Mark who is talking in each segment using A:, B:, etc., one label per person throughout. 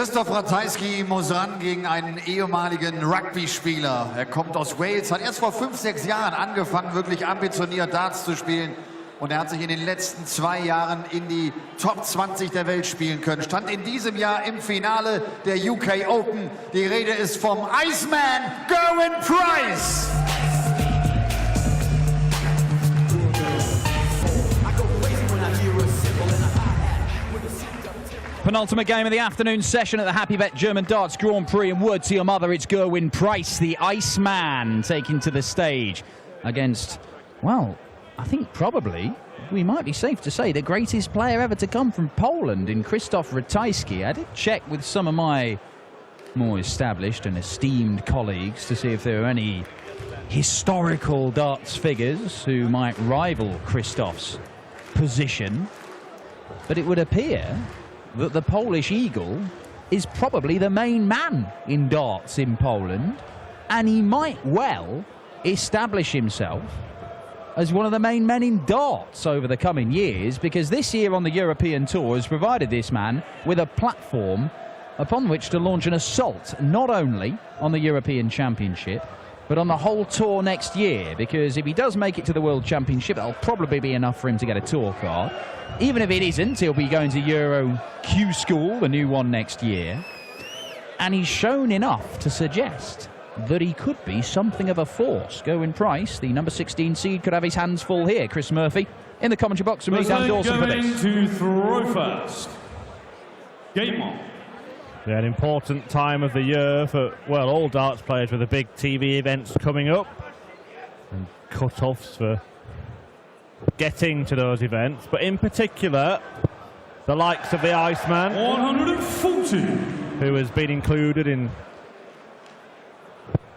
A: Christoph Ratajski muss ran gegen einen ehemaligen Rugby-Spieler. Er kommt aus Wales, hat erst vor 5, 6 Jahren angefangen, wirklich ambitioniert Darts zu spielen. Und er hat sich in den letzten 2 Jahren in die Top 20 der Welt spielen können. Stand in diesem Jahr im Finale der UK Open. Die Rede ist vom Iceman Gerwyn Price.
B: Penultimate game of the afternoon session at the Happy Bet German Darts Grand Prix, and word to your mother, it's Gerwyn Price, the Iceman, taking to the stage against, well, I think probably, we might be safe to say, the greatest player ever to come from Poland in Christoph Ratajski. I did check with some of my more established and esteemed colleagues to see if there are any historical darts figures who might rival Christoph's position, but it would appear that the Polish Eagle is probably the main man in darts in Poland, and he might well establish himself as one of the main men in darts over the coming years, because this year on the European Tour has provided this man with a platform upon which to launch an assault, not only on the European Championship, but on the whole tour next year, because if he does make it to the World Championship, that'll probably be enough for him to get a tour card. Even if it isn't, he'll be going to Euro Q School, the new one next year. And he's shown enough to suggest that he could be something of a force. Gerwyn Price, the number 16 seed, could have his hands full here. Chris Murphy in the commentary box from me, Dan Dawson, for this.
C: To throw first. Game on.
D: Yeah, an important time of the year for, well, all darts players, with the big TV events coming up and cut-offs for getting to those events, but in particular the likes of the Iceman,
C: 140,
D: who has been included in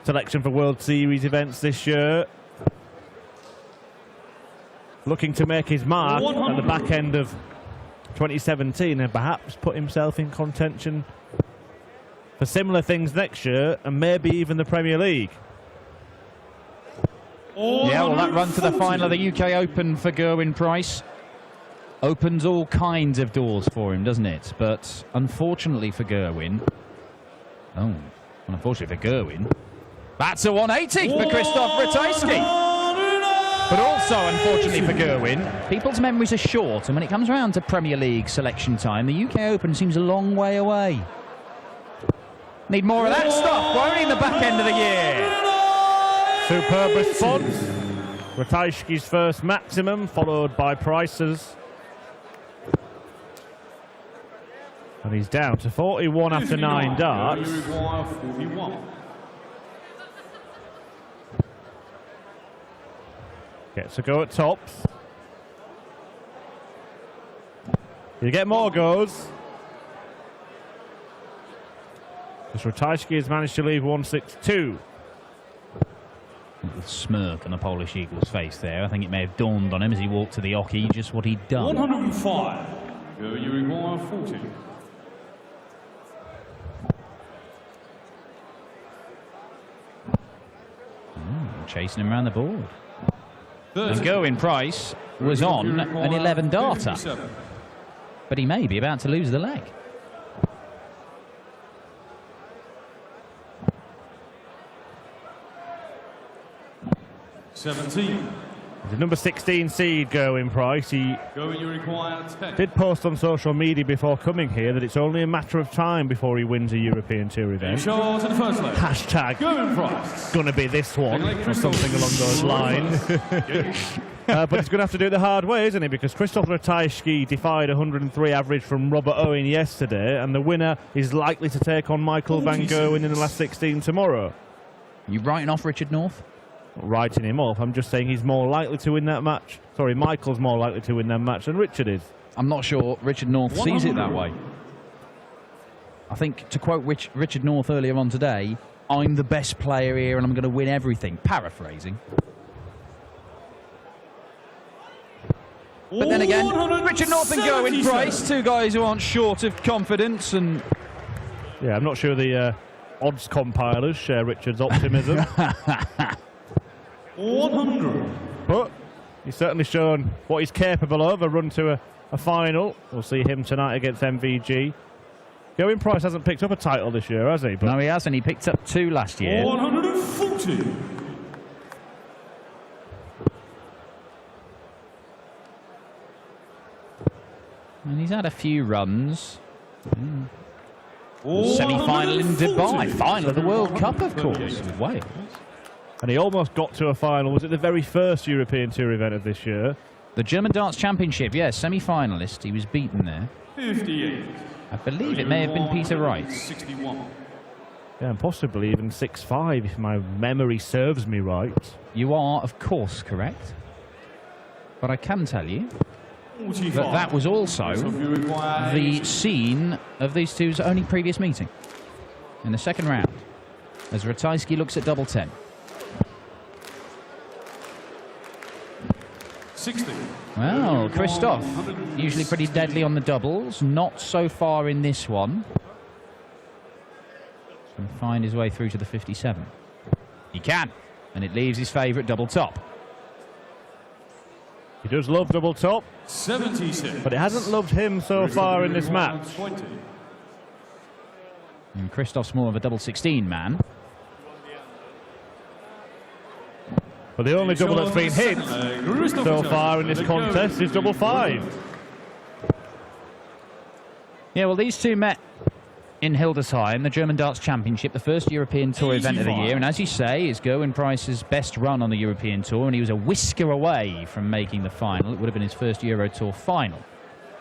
D: selection for World Series events this year, looking to make his mark at the back end of 2017 and perhaps put himself in contention for similar things next year and maybe even the Premier League.
B: Yeah, well, that run to the final of the UK Open for Gerwyn Price opens all kinds of doors for him, doesn't it? But unfortunately for Gerwyn, that's a 180 for Christoph Ratajski. But also, unfortunately for Gerwyn, people's memories are short, and when it comes around to Premier League selection time, the UK Open seems a long way away. Need more of that stuff, won't he, in the back end of the year?
D: Superb response. Ratajski's first maximum, followed by Price's. And he's down to 41 after 9 darts. Gets a go at tops. You get more goes. Because Ratajski has managed to leave 162.
B: A smirk on the Polish Eagle's face there. I think it may have dawned on him as he walked to the oche just what he'd done.
C: 105. You require 40.
B: Chasing him around the board. And Gerwyn Price was on an 11 darter, but he may be about to lose the leg.
D: The number 16 seed, Gerwyn Price. He did post on social media before coming here that it's only a matter of time before he wins a European Tour event. Hashtag gonna be this one, or something along those lines. But he's going to have to do it the hard way, isn't he? Because Christoph Ratajski defied 103 average from Robert Owen yesterday, and the winner is likely to take on Michael van Gerwen in the last 16 tomorrow.
B: You writing off Richard North?
D: Not writing him off, I'm just saying he's more likely to win that match. Sorry, Michael's more likely to win that match than Richard is.
B: I'm not sure Richard North sees it that way. I think, to quote Richard North earlier on today, I'm the best player here and I'm going to win everything. Paraphrasing. But then again, Richard North and Gerwyn Price, two guys who aren't short of confidence. And
D: yeah, I'm not sure the odds compilers share Richard's optimism.
C: 100.
D: But he's certainly shown what he's capable of, a run to a final. We'll see him tonight against MVG. Going Price hasn't picked up a title this year, has he? But
B: no, he hasn't. He picked up 2 last year.
C: 140.
B: And he's had a few runs. Semi-final in Dubai. Final of the World Cup, of course, with Wales.
D: And he almost got to a final. Was it the very first European Tour event of this year?
B: The German Darts Championship, yes, semi-finalist. He was beaten there.
C: 58.
B: I believe it may have been Peter Wright.
C: 61.
D: Yeah, and possibly even 6-5 if my memory serves me right.
B: You are, of course, correct. But I can tell you
C: 45.
B: that that was also the scene of these two's only previous meeting in the second round, as Ratajski looks at double 10.
C: 60.
B: Well, Christoph, usually pretty deadly on the doubles, not so far in this one. Can find his way through to the 57. He can, and it leaves his favourite double top.
D: He does love double top,
C: 76.
D: but it hasn't loved him so far in this match.
C: 20.
B: And Christoph's more of a double 16 man.
D: But the only double that's been hit so far in this contest is double 5.
B: Yeah, well, these two met in Hildesheim, the German Darts Championship, the first European Tour event of the year. And as you say, is Gerwyn Price's best run on the European Tour, and he was a whisker away from making the final. It would have been his first Euro Tour final.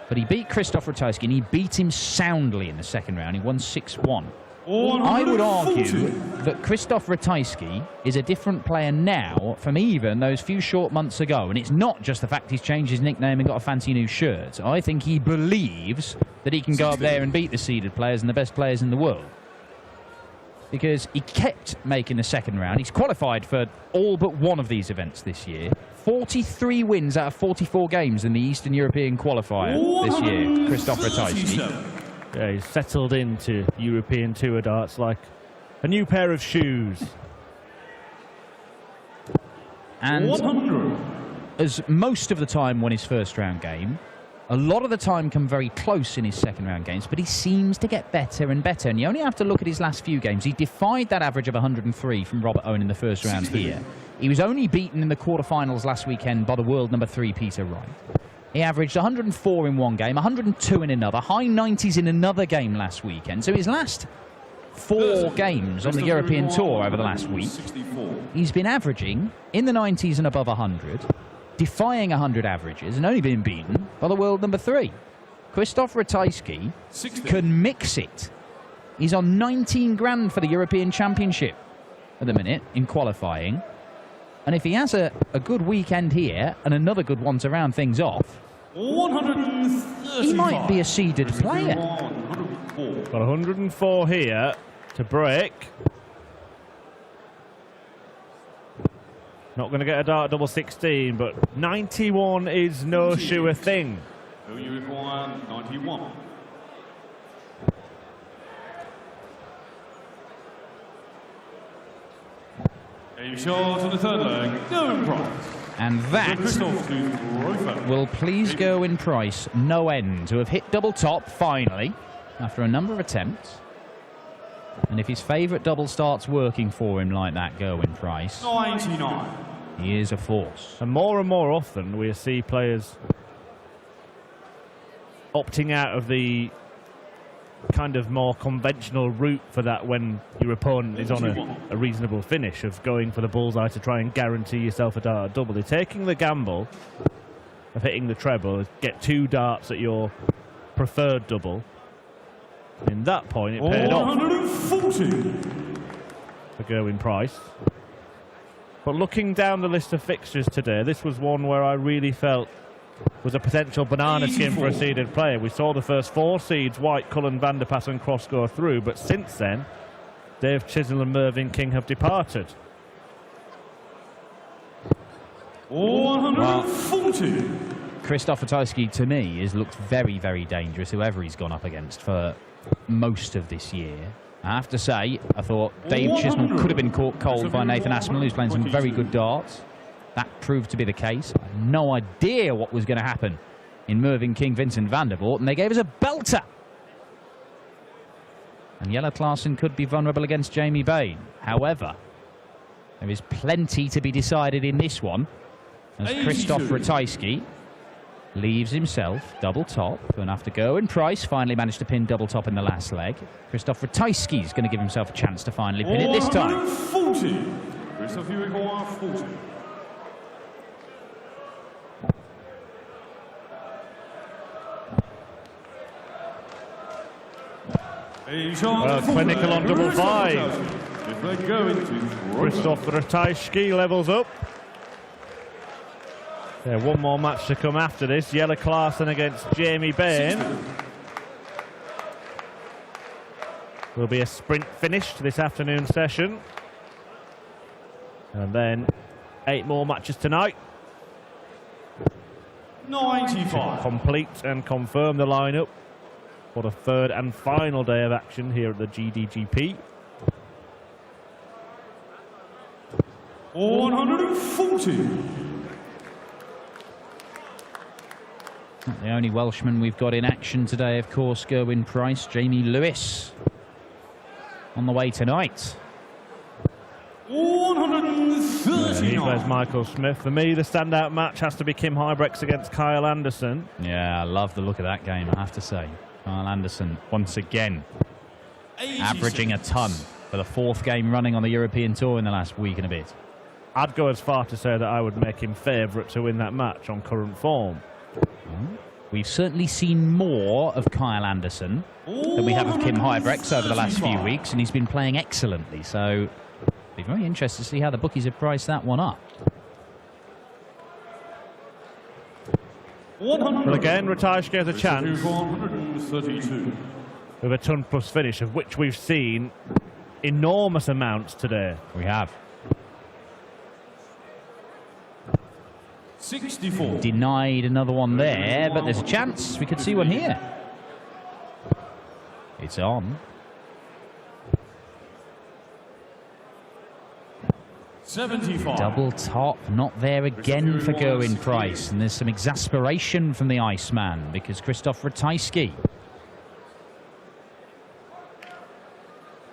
B: But he beat Christoph Ratajski, and he beat him soundly in the second round. He won 6-1. I would argue that Christoph Ratajski is a different player now from even those few short months ago. And it's not just the fact he's changed his nickname and got a fancy new shirt. I think he believes that he can go up there and beat the seeded players and the best players in the world. Because he kept making the second round. He's qualified for all but one of these events this year. 43 wins out of 44 games in the Eastern European qualifier this year, Christoph Ratajski.
D: Yeah, he's settled into European Tour darts like a new pair of shoes.
B: And
C: 100.
B: as most of the time won his first round game, a lot of the time come very close in his second round games, but he seems to get better and better. And you only have to look at his last few games. He defied that average of 103 from Robert Owen in the first round here. He was only beaten in the quarterfinals last weekend by the world number 3, Peter Wright. He averaged 104 in one game, 102 in another, high 90s in another game last weekend. So his last 4 games on the European Tour over the last week, he's been averaging in the 90s and above 100, defying 100 averages, and only been beaten by the world number 3. Christoph Ratajski can mix it. He's on 19 grand for the European Championship at the minute in qualifying. And if he has a good weekend here and another good one to round things off, he might be a seeded player.
D: Got 104 here to break. Not going to get a dart double 16, but 91 is no sure thing.
C: You require 91. Game shot to the third leg, Gerwyn Price.
B: And that will please Gerwyn Price no end to have hit double top finally after a number of attempts. And if his favourite double starts working for him like that, Gerwyn Price,
C: 99.
B: he is a force.
D: And more often we see players opting out of the kind of more conventional route for that when your opponent is on a reasonable finish of going for the bullseye to try and guarantee yourself a dart double. They're taking the gamble of hitting the treble, get 2 darts at your preferred double. In that point, it paid off for Gerwyn Price. But looking down the list of fixtures today, this was one where I really felt was a potential banana skin for a seeded player. We saw the first 4 seeds, White, Cullen, Van der Pas and Cross go through, but since then, Dave Chisnell and Mervyn King have departed.
C: 140.
B: Christoph Ratajski, to me, has looked very, very dangerous, whoever he's gone up against for most of this year. I have to say, I thought Dave Chisnell could have been caught cold by Nathan Aspinall, who's playing some very good darts. That proved to be the case. I had no idea what was going to happen in Mervyn King, Vincent van der Voort, and they gave us a belter. And Jelle Klaassen could be vulnerable against Jamie Bain. However, there is plenty to be decided in this one, as Christoph Ratajski leaves himself double top, and after Gerwyn Price finally managed to pin double top in the last leg, Christoph Ratajski is going to give himself a chance to finally pin it this time.
C: 40. Christoph, you require 40.
D: Well, clinical on double five. Christoph Ratajski levels up. Yeah, one more match to come after this. Jelle Klaassen against Jamie Bain. Will be a sprint finish to this afternoon session. And then 8 more matches tonight.
C: 95.
D: To complete and confirm the lineup for the third and final day of action here at the GDGP.
C: 140.
B: Not the only Welshman we've got in action today, of course, Gerwyn Price. Jamie Lewis on the way tonight.
C: 139.
D: There's Michael Smith. For me, the standout match has to be Kim Huybrechts against Kyle Anderson.
B: Yeah, I love the look of that game, I have to say. Kyle Anderson, once again,
C: 86.
B: averaging a ton for the 4th game running on the European Tour in the last week and a bit.
D: I'd go as far to say that I would make him favourite to win that match on current form.
B: We've certainly seen more of Kyle Anderson than we have of Kim Huybrechts over the last few weeks, and he's been playing excellently. So it'll be very interesting to see how the bookies have priced that one up.
D: Well, again, Ratajski has a chance
C: 132.
D: with a ton plus finish, of which we've seen enormous amounts today.
B: We have.
C: 64.
B: Denied another one there, but there's a chance we could see one here. It's on.
C: 75.
B: Double top, not there again for Gerwyn Price. And there's some exasperation from the Iceman because Christoph Ratajski.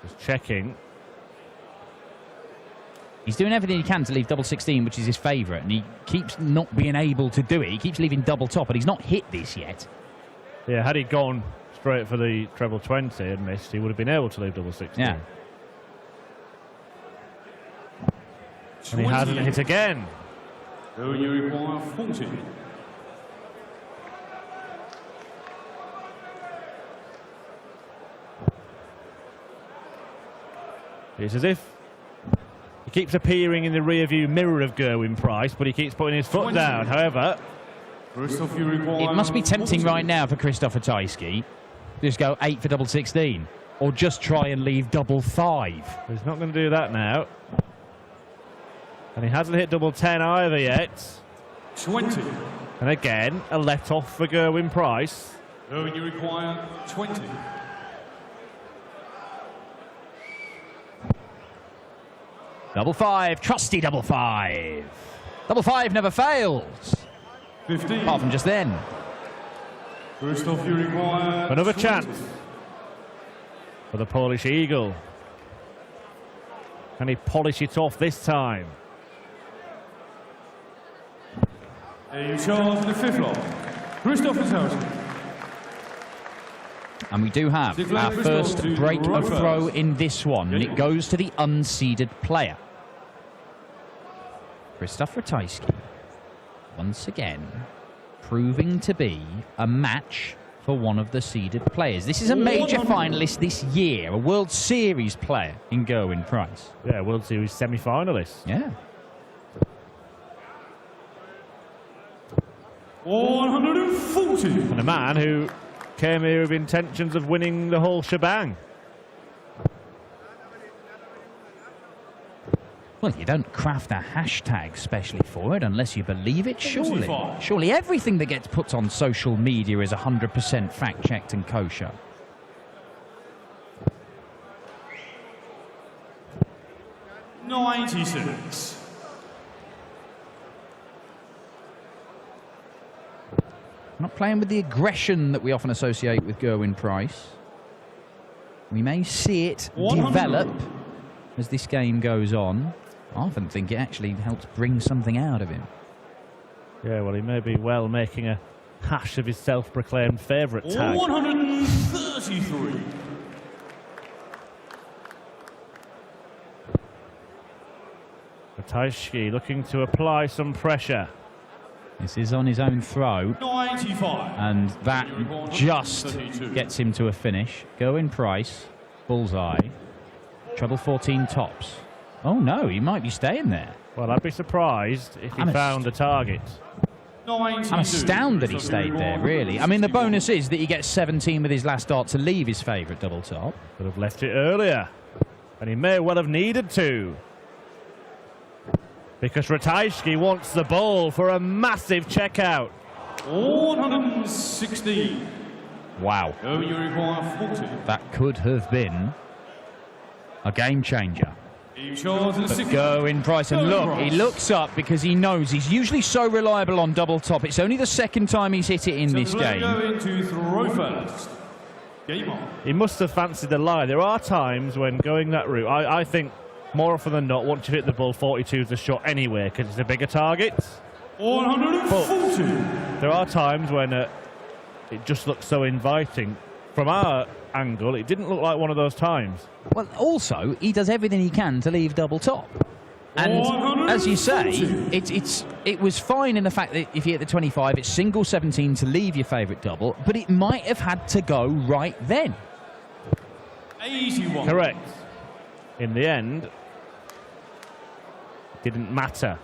D: Just checking.
B: He's doing everything he can to leave double 16, which is his favourite, and he keeps not being able to do it. He keeps leaving double top, but he's not hit this yet.
D: Yeah, had he gone straight for the treble 20 and missed, he would have been able to leave double 16.
B: Yeah.
D: And he hasn't hit again.
C: So you require 40.
D: It's as if he keeps appearing in the rear-view mirror of Gerwyn Price, but he keeps putting his foot down. However,
B: it must be tempting right now for Christoph Ratajski. Just go 8 for double 16, or just try and leave double 5.
D: He's not going to do that now. And he hasn't hit double 10 either yet.
C: 20.
D: And again, a let-off for Gerwyn Price.
C: So you require 20.
B: Double 5, trusty double 5. Double 5 never fails.
C: 15.
B: Apart from just then.
C: Christoph, you require
D: Another
C: 20.
D: chance for the Polish Eagle. Can he polish it off this time?
C: You charge the 5th lot. Christoph Ratajski.
B: And we do have our first break of throw in this one, and it goes to the unseeded player. Christoph Ratajski, once again, proving to be a match for one of the seeded players. This is a major finalist this year, a World Series player in Gerwyn Price.
D: Yeah, World Series semi-finalist.
B: Yeah.
C: 140.
D: And a man who came here with intentions of winning the whole shebang.
B: Well, you don't craft a hashtag specially for it unless you believe it, surely. Surely everything that gets put on social media is 100% fact-checked and kosher.
C: $96.
B: Not playing with the aggression that we often associate with Gerwyn Price. We may see it develop as this game goes on. I often think it actually helps bring something out of him.
D: Yeah, well, he may be making a hash of his self-proclaimed favourite tag.
C: 133.
D: Ratajski looking to apply some pressure.
B: This is on his own throw.
C: 95.
B: And that just gets him to a finish. Gerwyn Price, bullseye. Treble 14 tops. Oh no, he might be staying there.
D: Well, I'd be surprised if he found the target.
B: I'm astounded he stayed there, really. I mean, the bonus is that he gets 17 with his last dart to leave his favourite double top.
D: Could have left it earlier. And he may well have needed to. Because Ratajski wants the ball for a massive checkout.
C: 116.
B: Wow.
C: You require 40.
B: That could have been a game changer. But Gerwyn Price, and look, he looks up because he knows he's usually so reliable on double top. It's only the second time he's hit it in this game.
C: To throw first. Game on.
D: He must have fancied the lie. There are times when going that route, I think more often than not, once you hit the ball, 42 is the shot anyway because it's a bigger target.
C: 140.
D: But there are times when it just looks so inviting. From our angle, it didn't look like one of those times.
B: Well, also, he does everything he can to leave double top. And as you say, it was fine in the fact that if you hit the 25, it's single 17 to leave your favourite double, but it might have had to go right then.
C: 81.
D: Correct. In the end, it didn't matter.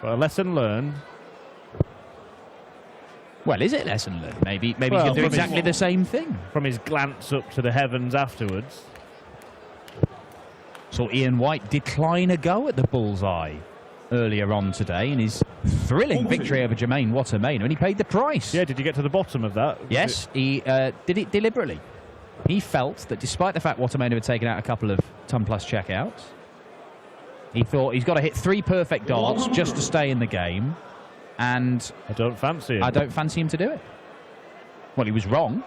D: But a lesson learned.
B: Well, is it lesson learned? Maybe he can do exactly the same thing.
D: From his glance up to the heavens afterwards.
B: Saw Ian White decline a go at the bullseye earlier on today in his thrilling victory over Jermaine Watermain, and he paid the price.
D: Yeah, did you get to the bottom of that?
B: Yes, he did it deliberately. He felt that despite the fact Watermain had taken out a couple of ton-plus checkouts, he thought he's got to hit 3 perfect darts just to stay in the game. And
D: I don't fancy him.
B: I don't fancy him to do it. Well, he was wrong,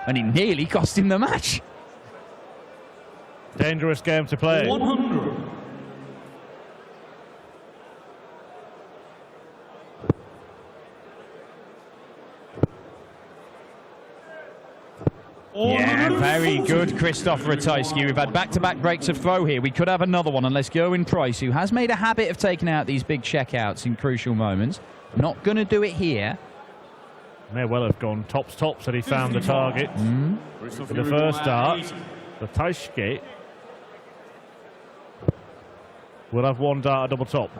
B: and it nearly cost him the match.
D: Dangerous game to play.
C: 100.
B: Yeah, very good, Christoph Ratajski. We've had back-to-back breaks of throw here. We could have another one unless Gerwyn Price, who has made a habit of taking out these big checkouts in crucial moments, not going to do it here.
D: May well have gone tops had he found the target. For the first dart, Ratajski will have 1 dart at double top.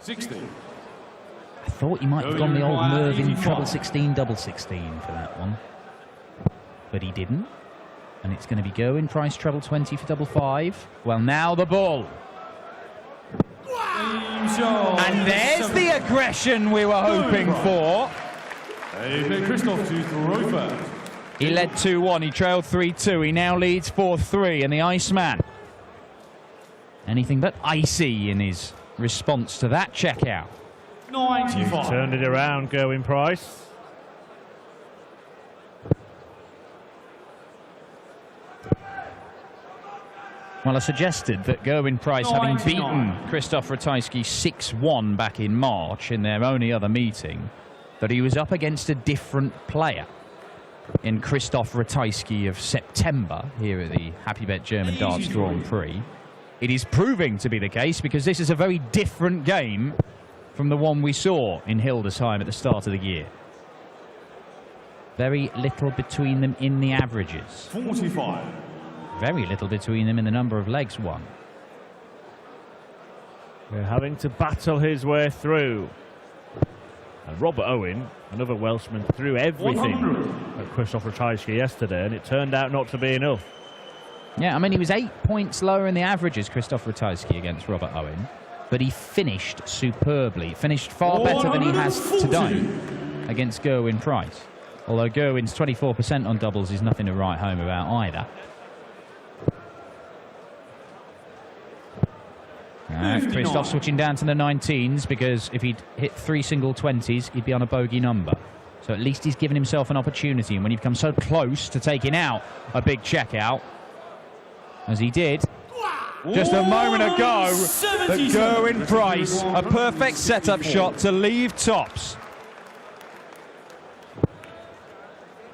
C: 60.
B: I thought he might have gone the old Mervyn treble 16, double 16 for that one. But he didn't. And it's going to be Gerwyn Price treble 20 for double 5. Well, now the ball. And there's the aggression we were hoping for.
C: Christoph to throw first.
B: He led 2-1, he trailed 3-2, he now leads 4-3, and the Iceman, anything but icy in his response to that checkout.
C: 95.
D: Turned it around, Gerwyn Price.
B: Well, I suggested that Gerwyn Price, having beaten Christoph Ratajski 6-1 back in March in their only other meeting, that he was up against a different player in Christoph Ratajski of September here at the Happy Bet German Darts Grand Prix. It is proving to be the case because this is a very different game from the one we saw in Hildesheim at the start of the year. Very little between them in the averages.
C: 45.
B: Very little between them in the number of legs won.
D: They're having to battle his way through. And Robert Owen, another Welshman, threw everything
C: 100.
D: at Christoph Ratajski yesterday, and it turned out not to be enough.
B: Yeah, I mean, he was 8 points lower in the averages, Christoph Ratajski, against Robert Owen, but he finished superbly, finished far better than he has today against Gerwyn Price. Although Gerwyn's 24% on doubles is nothing to write home about either. Christoph switching down to the 19s because if he'd hit 3 single 20s, he'd be on a bogey number. So at least he's given himself an opportunity. And when you've come so close to taking out a big checkout, as he did just a moment ago, the Gerwyn Price, a perfect setup shot to leave tops.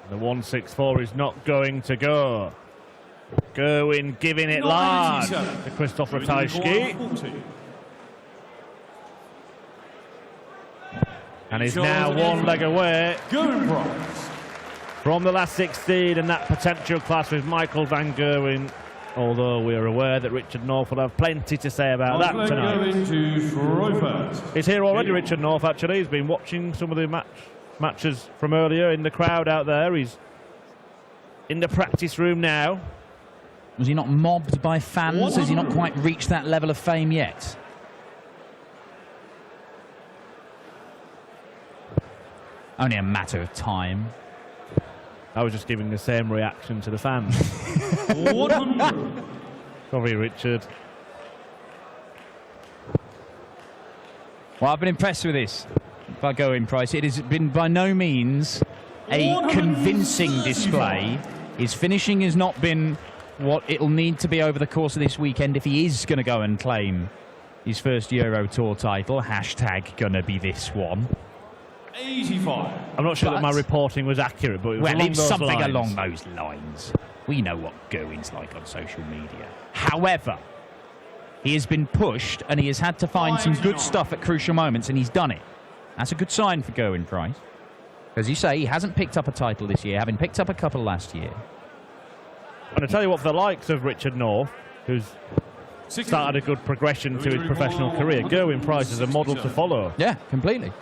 D: The 164 is not going to go. Gerwyn giving it large to Christoph Ratajski. And is now one leg away from the last 16 and that potential clash with Michael van Gerwen. Although we're aware that Richard North will have plenty to say about that tonight. He's here already, Richard North, actually. He's been watching some of the matches from earlier in the crowd out there. He's in the practice room now.
B: Was he not mobbed by fans? Has he not quite reached that level of fame yet? Only a matter of time.
D: I was just giving the same reaction to the fans. Sorry, Richard.
B: Well, I've been impressed with this by Gerwyn Price. It has been by no means a convincing display. His finishing has not been what it'll need to be over the course of this weekend if he is going to go and claim his first Euro Tour title. Hashtag gonna be this one.
C: 85.
D: I'm not sure that my reporting was accurate, but it was
B: it's something along those lines. We know what Gerwyn's like on social media. However, he has been pushed and he has had to find some good stuff at crucial moments, and he's done it. That's a good sign for Gerwyn Price. As you say, he hasn't picked up a title this year, having picked up a couple last year.
D: And I tell you what, for the likes of Richard North, who's started a good progression to his professional career, Gerwyn Price is a model to follow.
B: Yeah, completely.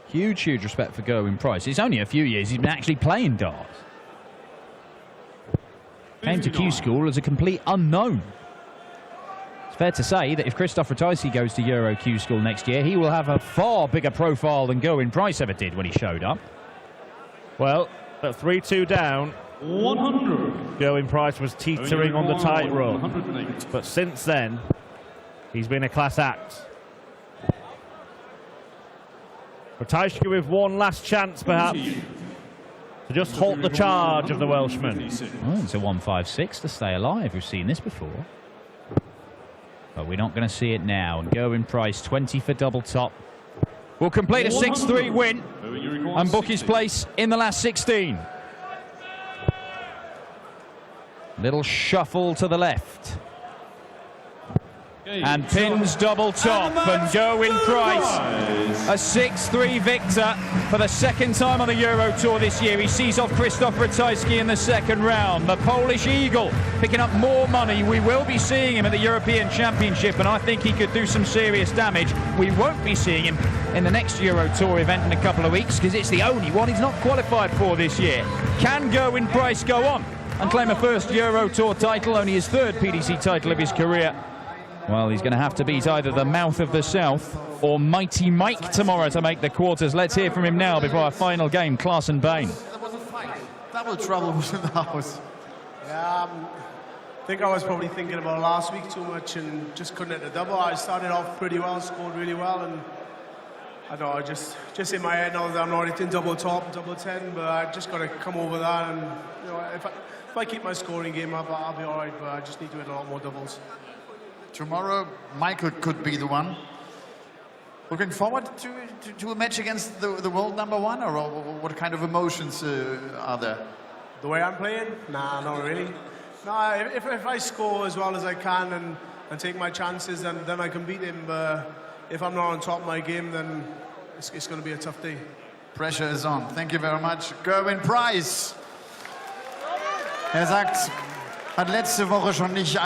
B: Huge, huge respect for Gerwyn Price. It's only a few years he's been actually playing darts. Came to Q School as a complete unknown. It's fair to say that if Christoph Ratajski goes to Euro Q School next year, he will have a far bigger profile than Gerwyn Price ever did when he showed up.
D: Well, at 3-2 down,
C: 100.
D: Gerwyn Price was teetering on the tightrope. But since then, he's been a class act. Ratajski with one last chance, perhaps, to just halt the charge of the Welshman.
B: Oh, it's a 156 to stay alive. We've seen this before. But we're not going to see it now. And Gerwyn Price, 20 for double top, will complete a 6-3 win and book his place in the last 16. Little shuffle to the left. And pins double top, and Gerwyn Price, a 6-3 victor for the second time on the Euro Tour this year. He sees off Christoph Ratajski in the second round. The Polish Eagle picking up more money. We will be seeing him at the European Championship, and I think he could do some serious damage. We won't be seeing him in the next Euro Tour event in a couple of weeks, because it's the only one he's not qualified for this year. Can Gerwyn Price go on and claim a first Euro Tour title, only his third PDC title of his career? Well, he's going to have to beat either the Mouth of the South or Mighty Mike tomorrow to make the quarters. Let's hear from him now before our final game, Klaassen Bain.
A: There was a fight. Double trouble was in the house.
E: Yeah, I think I was probably thinking about last week too much and just couldn't hit the double. I started off pretty well, scored really well, and I don't know, just in my head now that I'm not hitting double top, double 10, but I just got to come over that, and you know, if I keep my scoring game up, I'll be all right, but I just need to hit a lot more doubles.
A: Tomorrow, Michael could be the one. Looking forward to a match against the world number one, or what kind of emotions are there?
E: The way I'm playing? Nah, not really. Nah, if I score as well as I can and take my chances, then I can beat him. But if I'm not on top of my game, then it's going to be a tough day.
A: Pressure is on. Thank you very much. Gerwyn Price. Sagt, hat letzte Woche schon nicht